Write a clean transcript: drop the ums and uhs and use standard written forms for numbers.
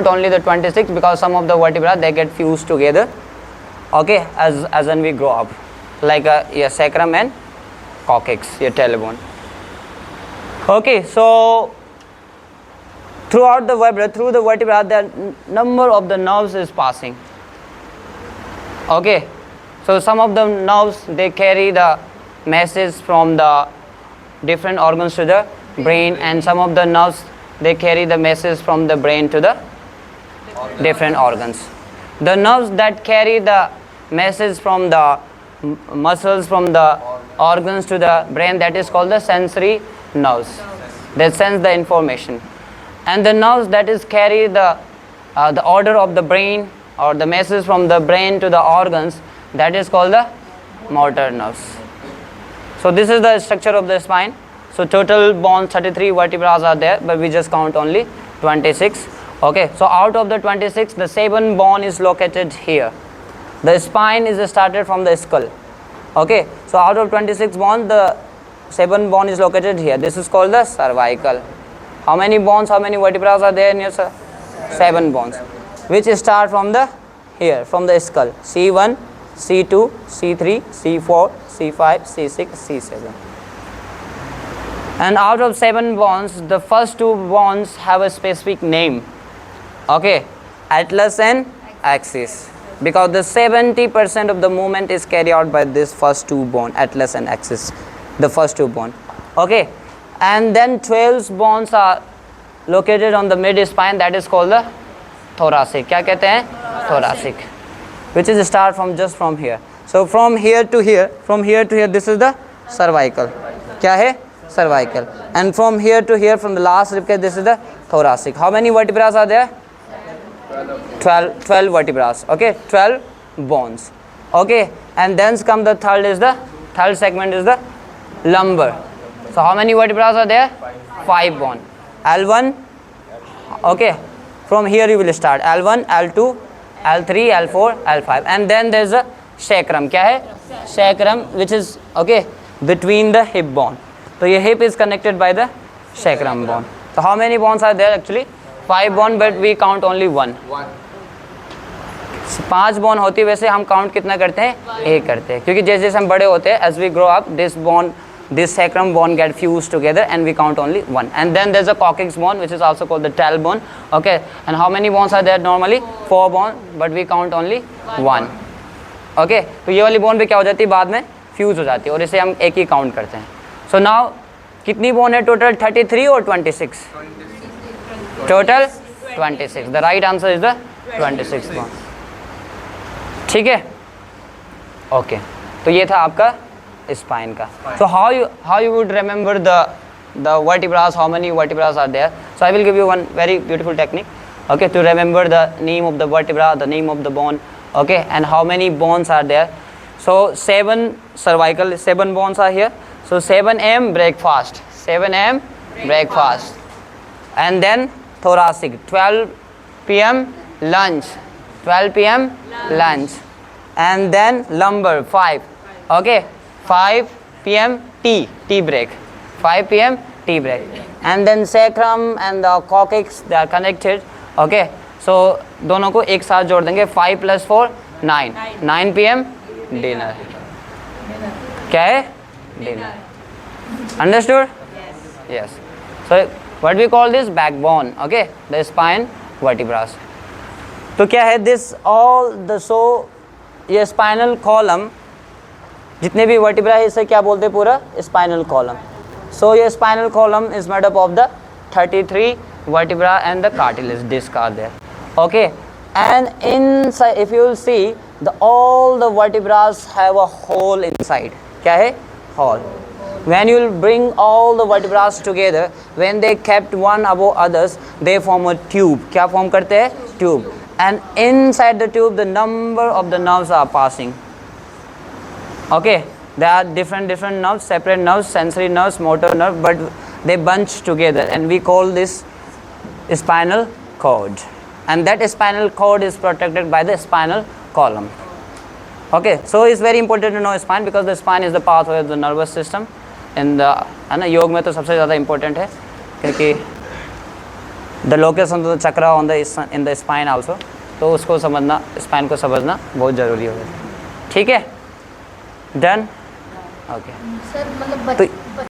only the 26 because some of the vertebrae they get fused together, okay, as when we grow up, like your sacrum and coccyx, your tailbone. Okay, so throughout the vertebra, through the vertebra, the number of the nerves is passing. Okay, so some of the nerves they carry the message from the different organs to the brain, and some of the nerves they carry the message from the brain to the different organs. The nerves that carry the message from the muscles from the organs to the brain, that is called the sensory nerves. They sense the information. And the nerves that is carry the order of the brain or the message from the brain to the organs, that is called the motor nerves. So this is the structure of the spine. So total bones 33 vertebrae are there, but we just count only 26. Okay, so out of the 26, the 7 bone is located here. The spine is started from the skull. Okay, so out of 26 bones, the 7 bone is located here. This is called the cervical. How many bones, how many vertebrae are there in your 7 bones, which start from the here, from the skull. C1, C2, C3, C4, C5, C6, C7. And out of 7 bones, the first 2 bones have a specific name. Okay, atlas and axis, because the 70% of the movement is carried out by this first 2 bone, atlas and axis, the first 2 bone. Okay, and then 12 bones are located on the mid spine, that is called the thoracic. क्या कहते हैं? Thoracic, which is start from just from here. So from here to here, this is the cervical. क्या है? Cervical. And from here to here, from the last ribcage, this is the thoracic. How many vertebrae are there? 12 vertebrae. Okay, 12 bones. Okay, and then come the third segment is the lumbar. So how many vertebrae are there? 5 bone. L1. Okay, from here you will start L1, L2, L3, L4, L5, and then there is a sacrum. क्या है? Sacrum, which is okay between the hip bone. So your hip is connected by the sacrum bone. So how many bones are there actually? 5 bone, but we count only 1. 5 bone होती है, वैसे हम count कितना करते हैं? 1 करते हैं, क्योंकि जैसे जैसे हम बड़े होते हैं, as we grow up, this sacrum bone get fused together and we count only 1. And then there's a coccyx bone, which is also called the tailbone. Okay, and how many bones are there normally? 4 bone, but we count only 1. Okay, तो ये वाली bone भी क्या हो जाती है? बाद में फ्यूज हो जाती है, और इसे हम एक ही काउंट करते हैं. So now कितनी बोन है टोटल? 33 और 26? Total 26. The right answer is the 26 bone. ठीक है, ओके. तो ये था आपका स्पाइन का. So how you would remember the vertebrae, how many vertebrae are there? So I will give you one very beautiful technique, okay, to remember the name of the vertebra, the name of the bone, okay, and how many bones are there. So 7 cervical, 7 bones are here. So 7 a.m. breakfast, 7 a.m. breakfast, and then thoracic, 12 p.m. lunch, 12 p.m. lunch, and then lumbar 5. Okay, 5 p.m. tea break, 5 p.m. tea break, and then sacrum and the coccyx, they are connected. Okay, so दोनों को एक साथ जोड़ देंगे. 5 + 4 9 p.m. dinner. क्या है? Dinner. Understood? Yes. So what we call this? Backbone. Okay, the spine vertebrae. तो क्या है? This all the so ये spinal column, जितने भी vertebrae है इसे क्या बोलते हैं? पूरा spinal column. So ये spinal column is made up of the 33 vertebrae and the cartilage disc are there. Okay, and inside if you will see, all the vertebrae have a hole inside. क्या है? Hole. When you will bring all the vertebrae together, when they kept one above others, they form a tube. क्या form करते हैं? Tube. And inside the tube, the number of the nerves are passing. Okay, there are different nerves, separate nerves, sensory nerves, motor nerve, but they bunch together, and we call this spinal cord. And that spinal cord is protected by the spinal column. Okay, so it's very important to know spine, because the spine is the pathway of the nervous system. And है ना, योग में तो सबसे ज़्यादा important है, क्योंकि the location of the chakra on the in the spine also, तो उसको समझना, स्पाइन को समझना बहुत ज़रूरी होगा। ठीक है, डन, ओके। सर मतलब तो